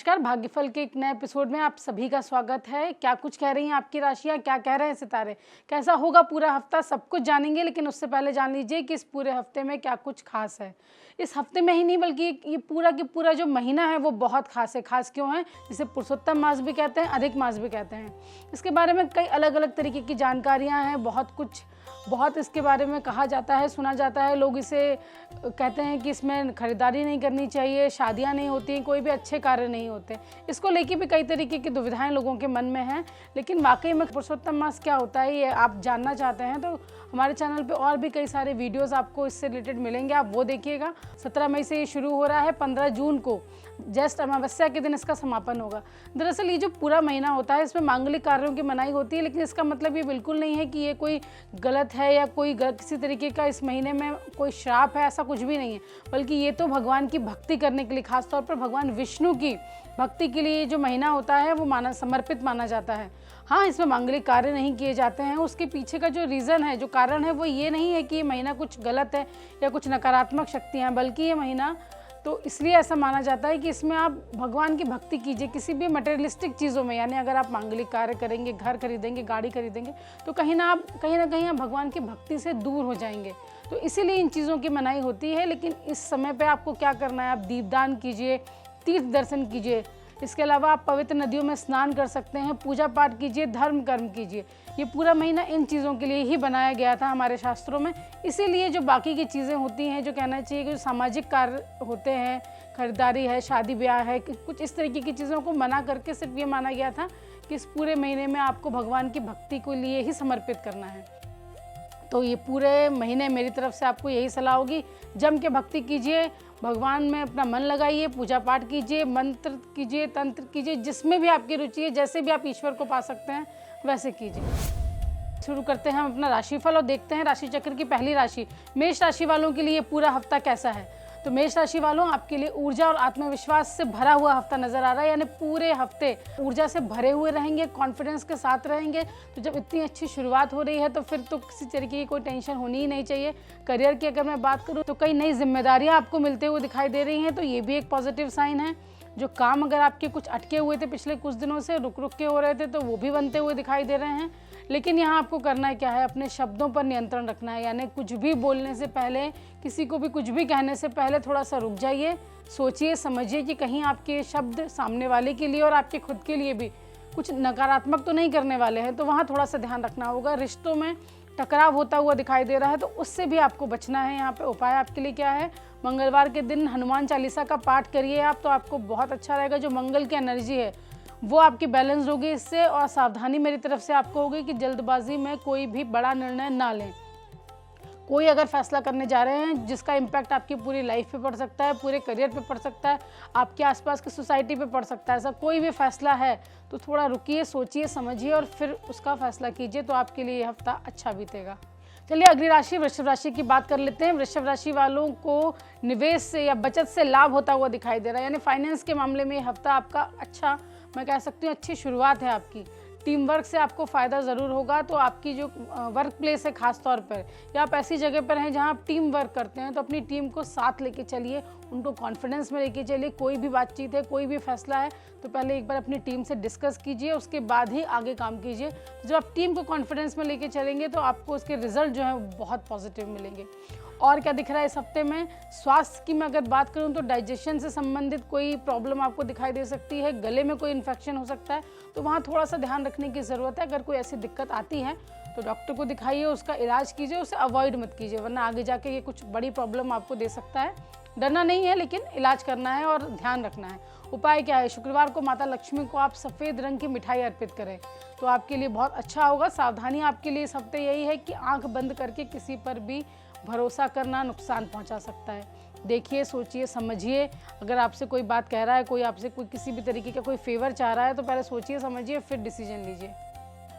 नमस्कार, भाग्यफल के एक नए एपिसोड में आप सभी का स्वागत है। क्या कुछ कह रही हैं आपकी राशियां, क्या कह रहे हैं सितारे, कैसा होगा पूरा हफ्ता, सब कुछ जानेंगे। लेकिन उससे पहले जान लीजिए कि इस पूरे हफ्ते में क्या कुछ खास है। इस हफ्ते में ही नहीं बल्कि ये पूरा की पूरा जो महीना है वो बहुत खास है। खास क्यों है? जिसे पुरुषोत्तम मास भी कहते हैं, अधिक मास भी कहते हैं। इसके बारे में कई अलग अलग तरीके की जानकारियाँ हैं, बहुत इसके बारे में कहा जाता है, सुना जाता है। लोग इसे कहते हैं कि इसमें खरीदारी नहीं करनी चाहिए, शादियां नहीं होती, कोई भी अच्छे कार्य नहीं होते। इसको लेके भी कई तरीके की दुविधाएं लोगों के मन में हैं। लेकिन वाकई में पुरुषोत्तम मास क्या होता है, ये आप जानना चाहते हैं तो हमारे चैनल पे और भी कई सारे वीडियोस आपको इससे रिलेटेड मिलेंगे, आप वो देखिएगा। 17 मई से ये शुरू हो रहा है, 15 जून को ज्येष्ठ अमावस्या के दिन इसका समापन होगा। दरअसल ये जो पूरा महीना होता है इसमें मांगलिक कार्यों की मनाही होती है, लेकिन इसका मतलब ये बिल्कुल नहीं है कि ये कोई गलत है या कोई किसी तरीके का इस महीने में कोई श्राप है, ऐसा कुछ भी नहीं है। बल्कि ये तो भगवान की भक्ति करने के लिए, खासतौर पर भगवान विष्णु की भक्ति के लिए जो महीना होता है वो समर्पित माना जाता है। हाँ, इसमें मांगलिक कार्य नहीं किए जाते हैं। उसके पीछे का जो रीज़न है, जो कारण है, वो ये नहीं है कि ये महीना कुछ गलत है या कुछ नकारात्मक शक्तियाँ हैं, बल्कि ये महीना तो इसलिए ऐसा माना जाता है कि इसमें आप भगवान की भक्ति कीजिए। किसी भी मटेरियलिस्टिक चीज़ों में, यानी अगर आप मांगलिक कार्य करेंगे, घर खरीदेंगे, गाड़ी खरीदेंगे, तो कहीं ना कहीं आप भगवान की भक्ति से दूर हो जाएंगे। तो इसीलिए इन चीज़ों की मनाही होती है। लेकिन इस समय पे आपको क्या करना है, आप दीपदान कीजिए, तीर्थ दर्शन कीजिए। इसके अलावा आप पवित्र नदियों में स्नान कर सकते हैं, पूजा पाठ कीजिए, धर्म कर्म कीजिए। ये पूरा महीना इन चीज़ों के लिए ही बनाया गया था हमारे शास्त्रों में। इसीलिए जो बाकी की चीज़ें होती हैं, जो कहना चाहिए कि जो सामाजिक कार्य होते हैं, खरीदारी है, शादी ब्याह है, कुछ इस तरीके की चीज़ों को मना करके सिर्फ ये माना गया था कि इस पूरे महीने में आपको भगवान की भक्ति के लिए ही समर्पित करना है। तो ये पूरे महीने मेरी तरफ से आपको यही सलाह होगी, जम के भक्ति कीजिए, भगवान में अपना मन लगाइए, पूजा पाठ कीजिए, मंत्र कीजिए, तंत्र कीजिए, जिसमें भी आपकी रुचि है, जैसे भी आप ईश्वर को पा सकते हैं वैसे कीजिए। शुरू करते हैं हम अपना राशिफल और देखते हैं राशि चक्र की पहली राशि मेष राशि वालों के लिए पूरा हफ्ता कैसा है। तो मेष राशि वालों, आपके लिए ऊर्जा और आत्मविश्वास से भरा हुआ हफ्ता नजर आ रहा है। यानी पूरे हफ्ते ऊर्जा से भरे हुए रहेंगे, कॉन्फिडेंस के साथ रहेंगे। तो जब इतनी अच्छी शुरुआत हो रही है तो फिर तो किसी तरीके की कोई टेंशन होनी ही नहीं चाहिए। करियर की अगर मैं बात करूँ तो कई नई जिम्मेदारियां आपको मिलते हुए दिखाई दे रही हैं, तो ये भी एक पॉजिटिव साइन है। जो काम अगर आपके कुछ अटके हुए थे पिछले कुछ दिनों से, रुक के हो रहे थे, तो वो भी बनते हुए दिखाई दे रहे हैं। लेकिन यहाँ आपको करना क्या है, अपने शब्दों पर नियंत्रण रखना है। यानी कुछ भी बोलने से पहले, किसी को भी कुछ भी कहने से पहले थोड़ा सा रुक जाइए, सोचिए, समझिए कि कहीं आपके शब्द सामने वाले के लिए और आपके खुद के लिए भी कुछ नकारात्मक तो नहीं करने वाले हैं। तो वहाँ थोड़ा सा ध्यान रखना होगा। रिश्तों में टकराव होता हुआ दिखाई दे रहा है, तो उससे भी आपको बचना है। यहाँ पे उपाय आपके लिए क्या है, मंगलवार के दिन हनुमान चालीसा का पाठ करिए आप, तो आपको बहुत अच्छा रहेगा। जो मंगल की एनर्जी है वो आपकी बैलेंस होगी इससे। और सावधानी मेरी तरफ से आपको होगी कि जल्दबाजी में कोई भी बड़ा निर्णय ना लें। कोई अगर फैसला करने जा रहे हैं जिसका इम्पैक्ट आपकी पूरी लाइफ पे पड़ सकता है, पूरे करियर पे पड़ सकता है, आपके आसपास की सोसाइटी पे पड़ सकता है, ऐसा कोई भी फैसला है तो थोड़ा रुकिए, सोचिए, समझिए और फिर उसका फैसला कीजिए। तो आपके लिए ये हफ्ता अच्छा बीतेगा। चलिए अगली राशि वृषभ राशि की बात कर लेते हैं। वृषभ राशि वालों को निवेश से या बचत से लाभ होता हुआ दिखाई दे रहा है। यानी फाइनेंस के मामले में ये हफ्ता आपका अच्छा, मैं कह सकती हूँ अच्छी शुरुआत है आपकी। टीम वर्क से आपको फ़ायदा ज़रूर होगा। तो आपकी जो वर्क प्लेस है, ख़ास तौर पर, या आप ऐसी जगह पर हैं जहां आप टीम वर्क करते हैं, तो अपनी टीम को साथ लेके चलिए, उनको कॉन्फिडेंस में लेके चलिए। कोई भी बातचीत है, कोई भी फैसला है, तो पहले एक बार अपनी टीम से डिस्कस कीजिए, उसके बाद ही आगे काम कीजिए। जब आप टीम को कॉन्फिडेंस में लेके चलेंगे तो आपको उसके रिजल्ट जो है बहुत पॉजिटिव मिलेंगे। और क्या दिख रहा है इस हफ्ते में, स्वास्थ्य की मैं अगर बात करूं तो डाइजेशन से संबंधित कोई प्रॉब्लम आपको दिखाई दे सकती है, गले में कोई इन्फेक्शन हो सकता है, तो वहाँ थोड़ा सा ध्यान रखने की ज़रूरत है। अगर कोई ऐसी दिक्कत आती है तो डॉक्टर को दिखाइए, उसका इलाज कीजिए, उसे अवॉइड मत कीजिए, वरना आगे जाके ये कुछ बड़ी प्रॉब्लम आपको दे सकता है। डरना नहीं है, लेकिन इलाज करना है और ध्यान रखना है। उपाय क्या है, शुक्रवार को माता लक्ष्मी को आप सफ़ेद रंग की मिठाई अर्पित करें, तो आपके लिए बहुत अच्छा होगा। सावधानी आपके लिए इस हफ्ते यही है कि आँख बंद करके किसी पर भी भरोसा करना नुकसान पहुंचा सकता है। देखिए, सोचिए, समझिए। अगर आपसे कोई बात कह रहा है, कोई आपसे कोई किसी भी तरीके का कोई फेवर चाह रहा है, तो पहले सोचिए, समझिए, फिर डिसीजन लीजिए।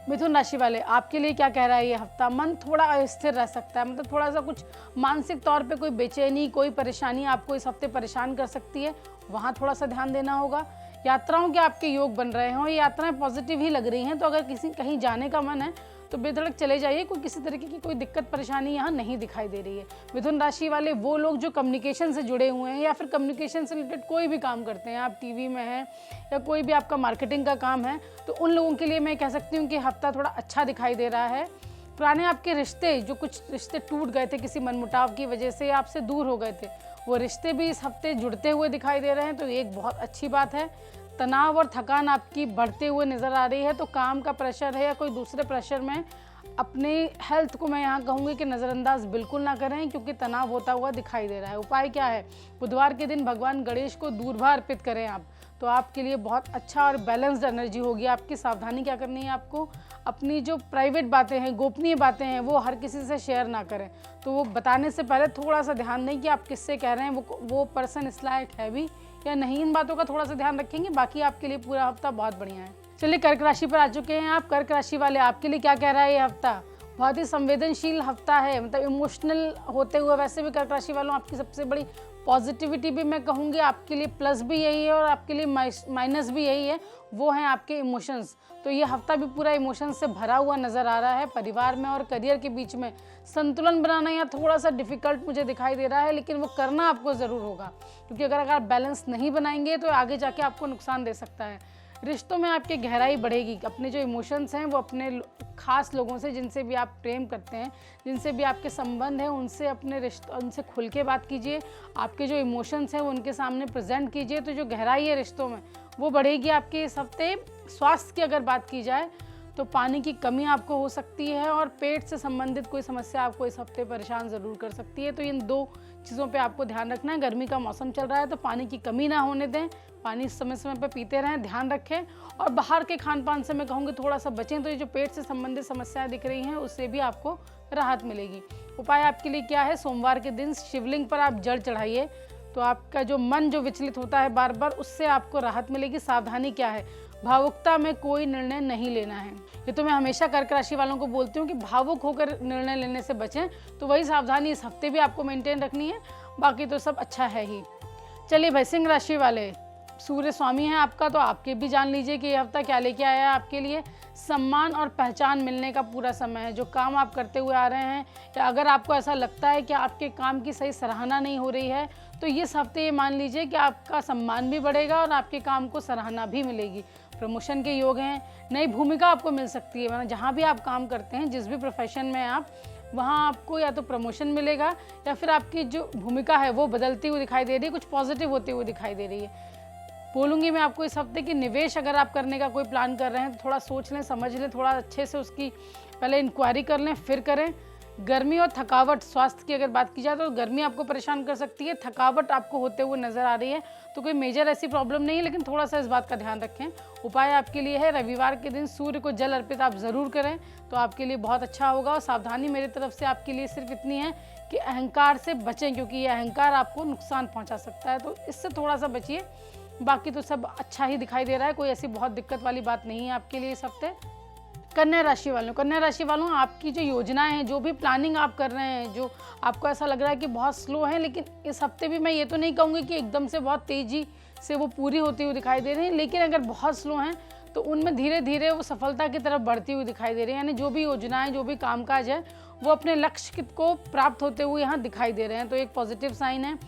मिथुन राशि वाले, आपके लिए क्या कह रहा है ये हफ्ता, मन थोड़ा अस्थिर रह सकता है। मतलब थोड़ा सा कुछ मानसिक तौर पे कोई बेचैनी, कोई परेशानी आपको इस हफ्ते परेशान कर सकती है, वहाँ थोड़ा सा ध्यान देना होगा। यात्राओं के आपके योग बन रहे हों, यात्राएं पॉजिटिव ही लग रही हैं, तो अगर किसी कहीं जाने का मन है तो बेधड़क चले जाइए। कोई किसी तरीके की कोई दिक्कत परेशानी यहाँ नहीं दिखाई दे रही है। मिथुन राशि वाले वो लोग जो कम्युनिकेशन से जुड़े हुए हैं या फिर कम्युनिकेशन से रिलेटेड कोई भी काम करते हैं, आप टीवी में हैं या कोई भी आपका मार्केटिंग का काम है, तो उन लोगों के लिए मैं कह सकती हूँ कि हफ्ता थोड़ा अच्छा दिखाई दे रहा है। पुराने आपके रिश्ते, जो कुछ रिश्ते टूट गए थे किसी मनमुटाव की वजह से, आपसे दूर हो गए थे, वो रिश्ते भी इस हफ्ते जुड़ते हुए दिखाई दे रहे हैं, तो ये एक बहुत अच्छी बात है। तनाव और थकान आपकी बढ़ते हुए नज़र आ रही है, तो काम का प्रेशर है या कोई दूसरे प्रेशर में अपने हेल्थ को मैं यहाँ कहूँगी कि नज़रअंदाज बिल्कुल ना करें, क्योंकि तनाव होता हुआ दिखाई दे रहा है। उपाय क्या है? बुधवार के दिन भगवान गणेश को दूर्वा अर्पित करें आप, तो आपके लिए बहुत अच्छा और बैलेंस्ड एनर्जी होगी आपकी। सावधानी क्या करनी है आपको? अपनी जो प्राइवेट बातें हैं, गोपनीय बातें हैं, वो हर किसी से शेयर ना करें। तो वो बताने से पहले थोड़ा सा ध्यान दें कि आप किससे कह रहे हैं, वो पर्सन इस लायक है भी या नहीं। इन बातों का थोड़ा सा ध्यान रखेंगे, बाकी आपके लिए पूरा हफ्ता बहुत बढ़िया है। चलिए कर्क राशि पर आ चुके हैं आप। कर्क राशि वाले आपके लिए क्या कह रहा है ये हफ्ता? बहुत ही संवेदनशील हफ्ता है, मतलब इमोशनल होते हुए। वैसे भी कर्क राशि वालों आपकी सबसे बड़ी पॉजिटिविटी भी मैं कहूँगी आपके लिए प्लस भी यही है और आपके लिए माइनस भी यही है, वो हैं आपके इमोशंस। तो ये हफ्ता भी पूरा इमोशंस से भरा हुआ नज़र आ रहा है। परिवार में और करियर के बीच में संतुलन बनाना यहाँ थोड़ा सा डिफ़िकल्ट मुझे दिखाई दे रहा है, लेकिन वो करना आपको ज़रूर होगा, क्योंकि अगर आप बैलेंस नहीं बनाएंगे तो आगे जाके आपको नुकसान दे सकता है। रिश्तों में आपकी गहराई बढ़ेगी। अपने जो इमोशंस हैं वो अपने खास लोगों से, जिनसे भी आप प्रेम करते हैं, जिनसे भी आपके संबंध हैं, उनसे अपने रिश्तों, उनसे खुल के बात कीजिए। आपके जो इमोशंस हैं वो उनके सामने प्रेजेंट कीजिए, तो जो गहराई है रिश्तों में वो बढ़ेगी आपके इस हफ्ते। स्वास्थ्य की अगर बात की जाए तो पानी की कमी आपको हो सकती है और पेट से संबंधित कोई समस्या आपको इस हफ्ते परेशान ज़रूर कर सकती है। तो इन दो चीज़ों पे आपको ध्यान रखना है। गर्मी का मौसम चल रहा है तो पानी की कमी ना होने दें, पानी समय समय पर पीते रहें, ध्यान रखें। और बाहर के खान पान से मैं कहूँगी थोड़ा सा बचें, तो ये जो पेट से संबंधित समस्याएं दिख रही हैं उससे भी आपको राहत मिलेगी। उपाय आपके लिए क्या है? सोमवार के दिन शिवलिंग पर आप जल चढ़ाइए, तो आपका जो मन जो विचलित होता है बार बार, उससे आपको राहत मिलेगी। सावधानी क्या है? भावुकता में कोई निर्णय नहीं लेना है। ये तो मैं हमेशा कर्क राशि वालों को बोलती हूँ कि भावुक होकर निर्णय लेने से बचें, तो वही सावधानी इस हफ्ते भी आपको मेंटेन रखनी है। बाकी तो सब अच्छा है ही। चलिए भाई, सिंह राशि वाले, सूर्य स्वामी है आपका, तो आपके भी जान लीजिए कि ये हफ्ता क्या लेके आया है आपके लिए। सम्मान और पहचान मिलने का पूरा समय है। जो काम आप करते हुए आ रहे हैं, या अगर आपको ऐसा लगता है कि आपके काम की सही सराहना नहीं हो रही है, तो इस हफ्ते ये मान लीजिए कि आपका सम्मान भी बढ़ेगा और आपके काम को सराहना भी मिलेगी। प्रमोशन के योग हैं, नई भूमिका आपको मिल सकती है। मतलब जहाँ भी आप काम करते हैं, जिस भी प्रोफेशन में आप, वहाँ आपको या तो प्रमोशन मिलेगा या फिर आपकी जो भूमिका है वो बदलती हुई दिखाई दे रही है, कुछ पॉजिटिव होती हुई दिखाई दे रही है। बोलूँगी मैं आपको इस हफ्ते कि निवेश अगर आप करने का कोई प्लान कर रहे हैं तो थोड़ा सोच लें, समझ लें, थोड़ा अच्छे से उसकी पहले इंक्वायरी कर लें, फिर करें। गर्मी और थकावट, स्वास्थ्य की अगर बात की जाए तो गर्मी आपको परेशान कर सकती है, थकावट आपको होते हुए नज़र आ रही है, तो कोई मेजर ऐसी प्रॉब्लम नहीं है, लेकिन थोड़ा सा इस बात का ध्यान रखें। उपाय आपके लिए है रविवार के दिन सूर्य को जल अर्पित आप ज़रूर करें, तो आपके लिए बहुत अच्छा होगा। और सावधानी मेरी तरफ से आपके लिए सिर्फ इतनी है कि अहंकार से बचें, क्योंकि ये अहंकार आपको नुकसान पहुँचा सकता है, तो इससे थोड़ा सा बचिए। बाकी तो सब अच्छा ही दिखाई दे रहा है, कोई ऐसी बहुत दिक्कत वाली बात नहीं है आपके लिए इस हफ्ते। कन्या राशि वालों, आपकी जो योजनाएं हैं, जो भी प्लानिंग आप कर रहे हैं, जो आपको ऐसा लग रहा है कि बहुत स्लो है, लेकिन इस हफ्ते भी मैं ये तो नहीं कहूँगी कि एकदम से बहुत तेज़ी से वो पूरी होती हुई दिखाई दे रही है, लेकिन अगर बहुत स्लो हैं तो उनमें धीरे धीरे वो सफलता की तरफ बढ़ती हुई दिखाई दे रही है। यानी जो भी योजनाएं, जो भी कामकाज है, वो अपने लक्ष्य को प्राप्त होते हुए यहाँ दिखाई दे रहे हैं, तो एक पॉजिटिव साइन है।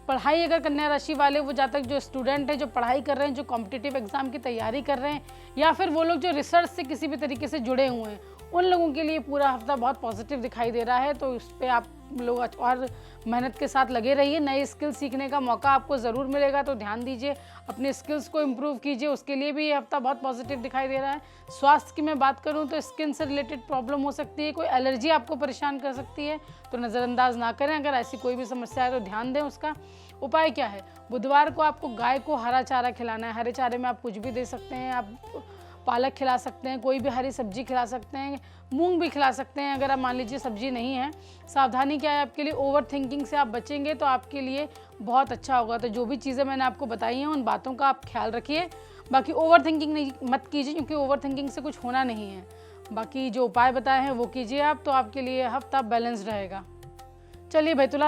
पढ़ाई अगर कन्या राशि वाले, वो जहाँ तक जो स्टूडेंट है, जो पढ़ाई कर रहे हैं, जो कॉम्पिटिटिव एग्जाम की तैयारी कर रहे हैं, या फिर वो लोग जो रिसर्च से किसी भी तरीके से जुड़े हुए हैं, उन लोगों के लिए पूरा हफ्ता बहुत पॉजिटिव दिखाई दे रहा है। तो इस पर आप लोग और मेहनत के साथ लगे रहिए। नई स्किल सीखने का मौका आपको ज़रूर मिलेगा, तो ध्यान दीजिए, अपने स्किल्स को इम्प्रूव कीजिए, उसके लिए भी ये हफ्ता बहुत पॉजिटिव दिखाई दे रहा है। स्वास्थ्य की मैं बात करूँ तो स्किन से रिलेटेड प्रॉब्लम हो सकती है, कोई एलर्जी आपको परेशान कर सकती है, तो नज़रअंदाज ना करें। अगर ऐसी कोई भी समस्या है तो ध्यान दें उसका। उपाय क्या है? बुधवार को आपको गाय को हरा चारा खिलाना है। हरे चारे में आप कुछ भी दे सकते हैं, आप पालक खिला सकते हैं, कोई भी हरी सब्जी खिला सकते हैं, मूंग भी खिला सकते हैं अगर आप मान लीजिए सब्जी नहीं है। सावधानी क्या है आपके लिए? ओवर थिंकिंग से आप बचेंगे तो आपके लिए बहुत अच्छा होगा। तो जो भी चीज़ें मैंने आपको बताई हैं उन बातों का आप ख्याल रखिए। बाकी ओवर थिंकिंग नहीं मत कीजिए, क्योंकि ओवर थिंकिंग से कुछ होना नहीं है। बाकी जो उपाय बताए हैं वो कीजिए आप, तो आपके लिए हफ्ता बैलेंस रहेगा। चलिए भाई, तुला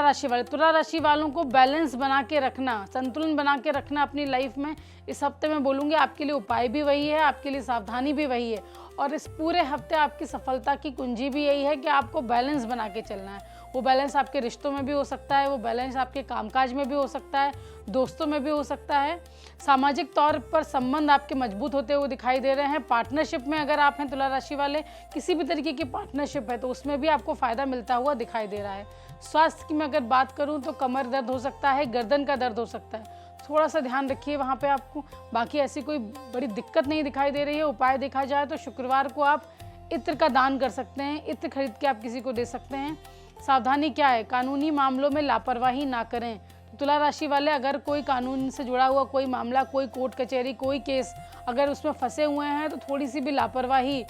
राशि वालों को बैलेंस बना के रखना, संतुलन बना के रखना अपनी लाइफ में, इस हफ्ते में बोलूँगी आपके लिए उपाय भी वही है, आपके लिए सावधानी भी वही है। और इस पूरे हफ्ते आपकी सफलता की कुंजी भी यही है कि आपको बैलेंस बना के चलना है। वो बैलेंस आपके रिश्तों में भी हो सकता है, वो बैलेंस आपके कामकाज में भी हो सकता है, दोस्तों में भी हो सकता है। सामाजिक तौर पर संबंध आपके मजबूत होते हुए दिखाई दे रहे हैं। पार्टनरशिप में अगर आप हैं तुला राशि वाले, किसी भी तरीके की पार्टनरशिप है तो उसमें भी आपको फ़ायदा मिलता हुआ दिखाई दे रहा है। स्वास्थ्य की मैं अगर बात करूं तो कमर दर्द हो सकता है, गर्दन का दर्द हो सकता है, थोड़ा सा ध्यान रखिए वहाँ पे आपको। बाकी ऐसी कोई बड़ी दिक्कत नहीं दिखाई दे रही है। उपाय देखा जाए तो शुक्रवार को आप इत्र का दान कर सकते हैं, इत्र खरीद के आप किसी को दे सकते हैं। सावधानी क्या है, कानूनी मामलों में लापरवाही ना करें। तो तुला राशि वाले, अगर कोई कानून से जुड़ा हुआ कोई मामला, कोई कोर्ट कचहरी, कोई केस अगर उसमें फंसे हुए हैं तो थोड़ी सी भी लापरवाही,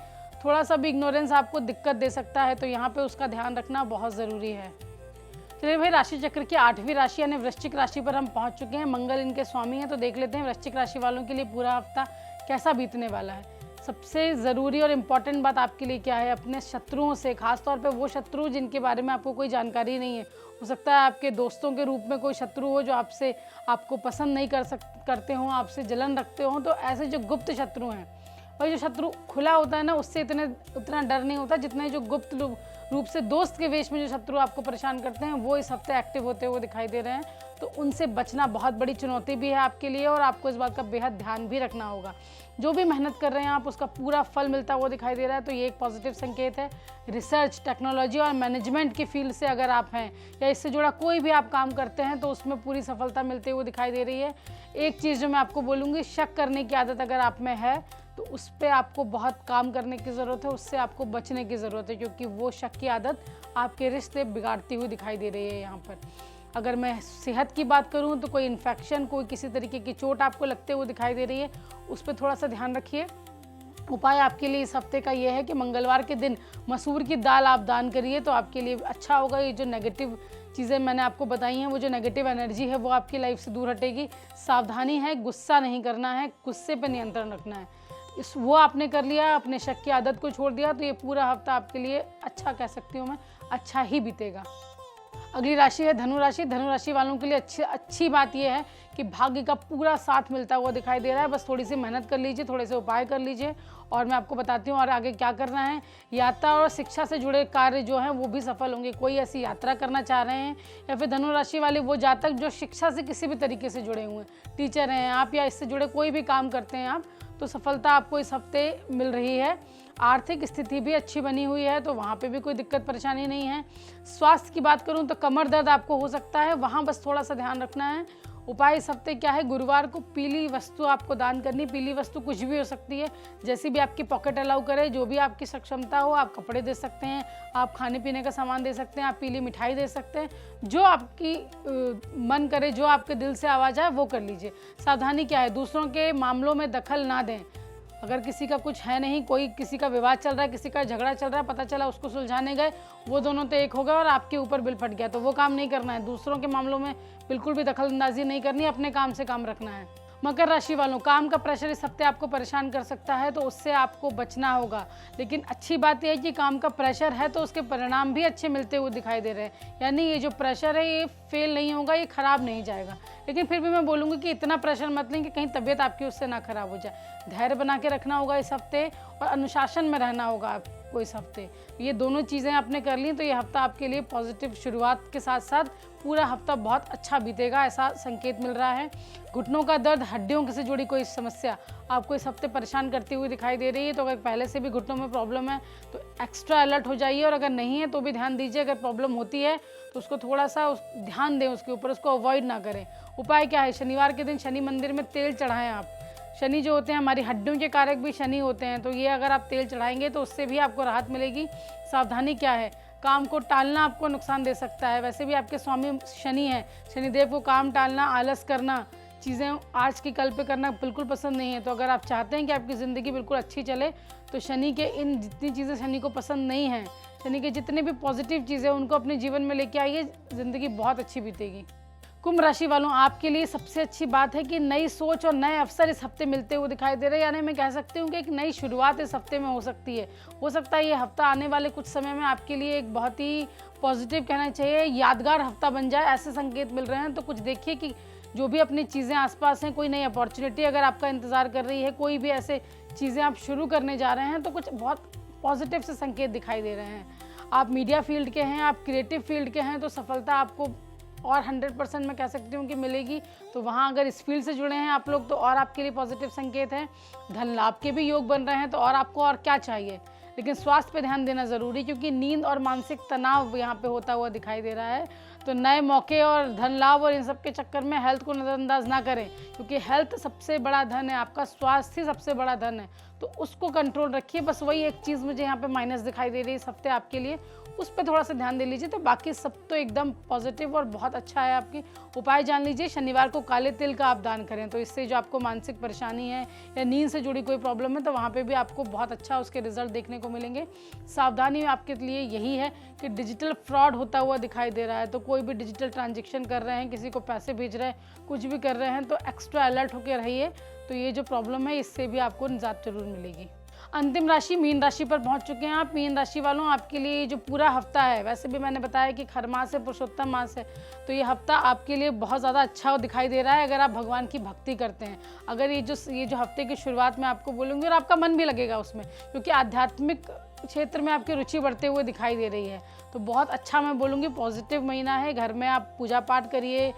थोड़ा सा भी इग्नोरेंस आपको दिक्कत दे सकता है, तो यहाँ पे उसका ध्यान रखना बहुत ज़रूरी है। चलिए भाई, राशि चक्र की 8वीं राशि यानी वृश्चिक राशि पर हम पहुंच चुके हैं। मंगल इनके स्वामी हैं, तो देख लेते हैं वृश्चिक राशि वालों के लिए पूरा हफ्ता कैसा बीतने वाला है। सबसे ज़रूरी और इम्पॉर्टेंट बात आपके लिए क्या है, अपने शत्रुओं से, खासतौर पे वो शत्रु जिनके बारे में आपको कोई जानकारी नहीं है। हो सकता है आपके दोस्तों के रूप में कोई शत्रु हो जो आपको पसंद नहीं करते हों, आपसे जलन रखते हों। तो ऐसे जो गुप्त शत्रु हैं, और जो शत्रु खुला होता है ना, उससे उतना डर नहीं होता जितना जो गुप्त रूप से दोस्त के वेश में जो शत्रु आपको परेशान करते हैं, वो इस हफ्ते एक्टिव होते हुए दिखाई दे रहे हैं। तो उनसे बचना बहुत बड़ी चुनौती भी है आपके लिए, और आपको इस बात का बेहद ध्यान भी रखना होगा। जो भी मेहनत कर रहे हैं आप, उसका पूरा फल मिलता हुआ दिखाई दे रहा है, तो ये एक पॉजिटिव संकेत है। रिसर्च, टेक्नोलॉजी और मैनेजमेंट की फील्ड से अगर आप हैं या इससे जुड़ा कोई भी आप काम करते हैं तो उसमें पूरी सफलता मिलते हुए दिखाई दे रही है। एक चीज़ जो मैं आपको बोलूँगी, शक करने की आदत अगर आप में है तो उस पर आपको बहुत काम करने की ज़रूरत है, उससे आपको बचने की ज़रूरत है, क्योंकि वो शक की आदत आपके रिश्ते बिगाड़ती हुई दिखाई दे रही है यहाँ पर। अगर मैं सेहत की बात करूँ तो कोई इन्फेक्शन, कोई किसी तरीके की चोट आपको लगते हुए दिखाई दे रही है, उस पर थोड़ा सा ध्यान रखिए। उपाय आपके लिए इस हफ्ते का ये है कि मंगलवार के दिन मसूर की दाल आप दान करिए तो आपके लिए अच्छा होगा। ये जो नेगेटिव चीज़ें मैंने आपको बताई हैं, वो जो नेगेटिव एनर्जी है वो आपकी लाइफ से दूर हटेगी। सावधानी है, गुस्सा नहीं करना है, गुस्से पर नियंत्रण रखना है। वो आपने कर लिया, अपने शक की आदत को छोड़ दिया, तो ये पूरा हफ्ता आपके लिए अच्छा, कह सकती हूँ मैं, अच्छा ही बीतेगा। अगली राशि है धनु राशि। धनु राशि वालों के लिए अच्छी बात यह है कि भाग्य का पूरा साथ मिलता हुआ दिखाई दे रहा है। बस थोड़ी सी मेहनत कर लीजिए, थोड़े से उपाय कर लीजिए, और मैं आपको बताती हूँ और आगे क्या करना है। यात्रा और शिक्षा से जुड़े कार्य जो हैं वो भी सफल होंगे। कोई ऐसी यात्रा करना चाह रहे हैं, या फिर धनु राशि वाले वो जातक जो शिक्षा से किसी भी तरीके से जुड़े हुए हैं, टीचर हैं आप या इससे जुड़े कोई भी काम करते हैं आप, तो सफलता आपको इस हफ्ते मिल रही है। आर्थिक स्थिति भी अच्छी बनी हुई है, तो वहाँ पे भी कोई दिक्कत परेशानी नहीं है। स्वास्थ्य की बात करूँ तो कमर दर्द आपको हो सकता है, वहाँ बस थोड़ा सा ध्यान रखना है। उपाय इस हफ्ते क्या है, गुरुवार को पीली वस्तु आपको दान करनी। पीली वस्तु कुछ भी हो सकती है, जैसी भी आपकी पॉकेट अलाउ करे, जो भी आपकी सक्षमता हो। आप कपड़े दे सकते हैं, आप खाने पीने का सामान दे सकते हैं, आप पीली मिठाई दे सकते हैं, जो आपकी मन करे, जो आपके दिल से आवाज़ आए वो कर लीजिए। सावधानी क्या है, दूसरों के मामलों में दखल ना दें। अगर किसी का कुछ है नहीं, कोई किसी का विवाद चल रहा है, किसी का झगड़ा चल रहा है, पता चला उसको सुलझाने गए, वो दोनों तो एक हो गए और आपके ऊपर बिल फट गया, तो वो काम नहीं करना है। दूसरों के मामलों में बिल्कुल भी दखल अंदाजी नहीं करनी, अपने काम से काम रखना है। मकर राशि वालों, काम का प्रेशर इस हफ्ते आपको परेशान कर सकता है, तो उससे आपको बचना होगा। लेकिन अच्छी बात यह है कि काम का प्रेशर है तो उसके परिणाम भी अच्छे मिलते हुए दिखाई दे रहे हैं। यानी ये जो प्रेशर है ये फेल नहीं होगा, ये खराब नहीं जाएगा। लेकिन फिर भी मैं बोलूँगी कि इतना प्रेशर मत लें कि कहीं तबीयत आपकी उससे ना खराब हो जाए। धैर्य बना के रखना होगा इस हफ्ते, और अनुशासन में रहना होगा आपको इस हफ्ते। ये दोनों चीज़ें आपने कर ली तो ये हफ्ता आपके लिए पॉजिटिव शुरुआत के साथ साथ पूरा हफ्ता बहुत अच्छा बीतेगा, ऐसा संकेत मिल रहा है। घुटनों का दर्द, हड्डियों से जुड़ी कोई समस्या आपको इस हफ्ते परेशान करती हुई दिखाई दे रही है, तो अगर पहले से भी घुटनों में प्रॉब्लम है तो एक्स्ट्रा अलर्ट हो जाइए, और अगर नहीं है तो भी ध्यान दीजिए। अगर प्रॉब्लम होती है तो उसको थोड़ा सा ध्यान दें उसके ऊपर, उसको अवॉइड ना करें। उपाय क्या है, शनिवार के दिन शनि मंदिर में तेल चढ़ाएं आप। शनि जो होते हैं हमारी हड्डियों के कारक भी शनि होते हैं, तो ये अगर आप तेल चढ़ाएंगे तो उससे भी आपको राहत मिलेगी। सावधानी क्या है, काम को टालना आपको नुकसान दे सकता है। वैसे भी आपके स्वामी शनि हैं, शनिदेव को काम टालना, आलस करना, चीज़ें आज की कल पे करना बिल्कुल पसंद नहीं है। तो अगर आप चाहते हैं कि आपकी ज़िंदगी बिल्कुल अच्छी चले तो शनि के इन जितनी चीज़ें शनि को पसंद नहीं हैं, शनि के जितने भी पॉजिटिव चीज़ें उनको अपने जीवन में लेके आइए, ज़िंदगी बहुत अच्छी बीतेगी। कुंभ राशि वालों, आपके लिए सबसे अच्छी बात है कि नई सोच और नए अवसर इस हफ्ते मिलते हुए दिखाई दे रहे हैं। यानी मैं कह सकती हूँ कि एक नई शुरुआत इस हफ्ते में हो सकती है। हो सकता है ये हफ्ता आने वाले कुछ समय में आपके लिए एक बहुत ही पॉजिटिव, कहना चाहिए यादगार हफ्ता बन जाए, ऐसे संकेत मिल रहे हैं। तो कुछ देखिए कि जो भी अपनी चीज़ें आसपास हैं, कोई नई अपॉर्चुनिटी अगर आपका इंतज़ार कर रही है, कोई भी ऐसे चीज़ें आप शुरू करने जा रहे हैं, तो कुछ बहुत पॉजिटिव से संकेत दिखाई दे रहे हैं। आप मीडिया फील्ड के हैं, आप क्रिएटिव फील्ड के हैं, तो सफलता आपको और 100% मैं कह सकती हूँ कि मिलेगी। तो वहाँ अगर इस फील्ड से जुड़े हैं आप लोग, तो और आपके लिए पॉजिटिव संकेत है। धन लाभ के भी योग बन रहे हैं, तो और आपको और क्या चाहिए। लेकिन स्वास्थ्य पे ध्यान देना ज़रूरी, क्योंकि नींद और मानसिक तनाव यहाँ पे होता हुआ दिखाई दे रहा है। तो नए मौके और धन लाभ और इन सब के चक्कर में हेल्थ को नज़रअंदाज ना करें, क्योंकि हेल्थ सबसे बड़ा धन है, आपका स्वास्थ्य ही सबसे बड़ा धन है। तो उसको कंट्रोल रखिए। बस वही एक चीज़ मुझे यहाँ पे माइनस दिखाई दे रही है इस हफ्ते आपके लिए, उस पर थोड़ा सा ध्यान दे लीजिए। तो बाकी सब तो एकदम पॉजिटिव और बहुत अच्छा है। आपकी उपाय जान लीजिए। शनिवार को काले तिल का आप दान करें, तो इससे जो आपको मानसिक परेशानी है या नींद से जुड़ी कोई प्रॉब्लम है, तो वहाँ पे भी आपको बहुत अच्छा उसके रिजल्ट देखने को मिलेंगे। सावधानी आपके लिए यही है कि डिजिटल फ्रॉड होता हुआ दिखाई दे रहा है। तो कोई भी डिजिटल ट्रांजेक्शन कर रहे हैं, किसी को पैसे भेज रहे हैं, कुछ भी कर रहे हैं, तो एक्स्ट्रा अलर्ट होकर रहिए। तो ये जो प्रॉब्लम है, इससे भी आपको निजात जरूर मिलेगी। अंतिम राशि मीन राशि पर पहुंच चुके हैं आप। मीन राशि वालों, आपके लिए जो पूरा हफ्ता है, वैसे भी मैंने बताया कि खरमास है, पुरुषोत्तम मास है, तो ये हफ्ता आपके लिए बहुत ज़्यादा अच्छा दिखाई दे रहा है अगर आप भगवान की भक्ति करते हैं। अगर ये जो हफ्ते की शुरुआत में आपको बोलूँगी, और आपका मन भी लगेगा उसमें, क्योंकि आध्यात्मिक क्षेत्र में आपकी रुचि बढ़ते हुए दिखाई दे रही है। तो बहुत अच्छा मैं बोलूँगी पॉजिटिव महीना है। घर में आप पूजा पाठ करिए,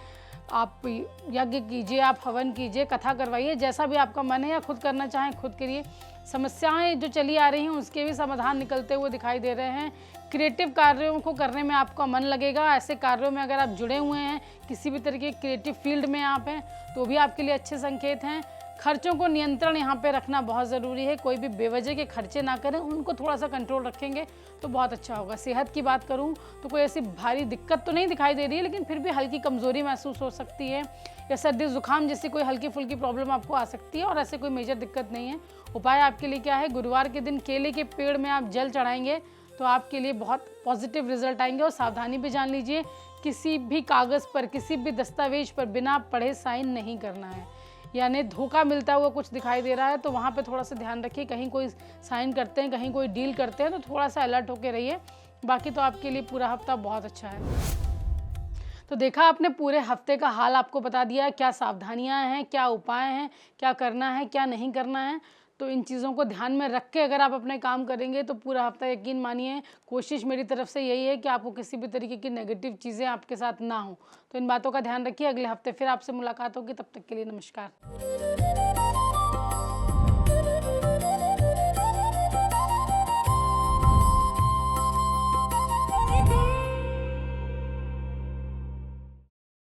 आप यज्ञ कीजिए, आप हवन कीजिए, कथा करवाइए, जैसा भी आपका मन है, या खुद करना चाहें खुद करिए। समस्याएं जो चली आ रही हैं उसके भी समाधान निकलते हुए दिखाई दे रहे हैं। क्रिएटिव कार्यों को करने में आपका मन लगेगा। ऐसे कार्यों में अगर आप जुड़े हुए हैं, किसी भी तरीके के क्रिएटिव फील्ड में आप हैं, तो भी आपके लिए अच्छे संकेत हैं। खर्चों को नियंत्रण यहाँ पे रखना बहुत ज़रूरी है। कोई भी बेवजह के खर्चे ना करें, उनको थोड़ा सा कंट्रोल रखेंगे तो बहुत अच्छा होगा। सेहत की बात करूँ तो कोई ऐसी भारी दिक्कत तो नहीं दिखाई दे रही है, लेकिन फिर भी हल्की कमज़ोरी महसूस हो सकती है, या सर्दी जुकाम जैसी कोई हल्की फुल्की प्रॉब्लम आपको आ सकती है, और ऐसे कोई मेजर दिक्कत नहीं है। उपाय आपके लिए क्या है, गुरुवार के दिन केले के पेड़ में आप जल चढ़ाएंगे तो आपके लिए बहुत पॉजिटिव रिजल्ट आएंगे। और सावधानी भी जान लीजिए, किसी भी कागज़ पर, किसी भी दस्तावेज पर बिना पढ़े साइन नहीं करना है। यानी धोखा मिलता हुआ कुछ दिखाई दे रहा है, तो वहाँ पे थोड़ा सा ध्यान रखिए। कहीं कोई साइन करते हैं, कहीं कोई डील करते हैं, तो थोड़ा सा अलर्ट होकर रहिए। बाकी तो आपके लिए पूरा हफ्ता बहुत अच्छा है। तो देखा आपने, पूरे हफ्ते का हाल आपको बता दिया, क्या सावधानियां हैं, क्या उपाय हैं, क्या करना है, क्या नहीं करना है। तो इन चीज़ों को ध्यान में रख के अगर आप अपने काम करेंगे तो पूरा हफ्ता, यकीन मानिए, कोशिश मेरी तरफ से यही है कि आपको किसी भी तरीके की नेगेटिव चीज़ें आपके साथ ना हो। तो इन बातों का ध्यान रखिए। अगले हफ्ते फिर आपसे मुलाकात होगी, तब तक के लिए नमस्कार।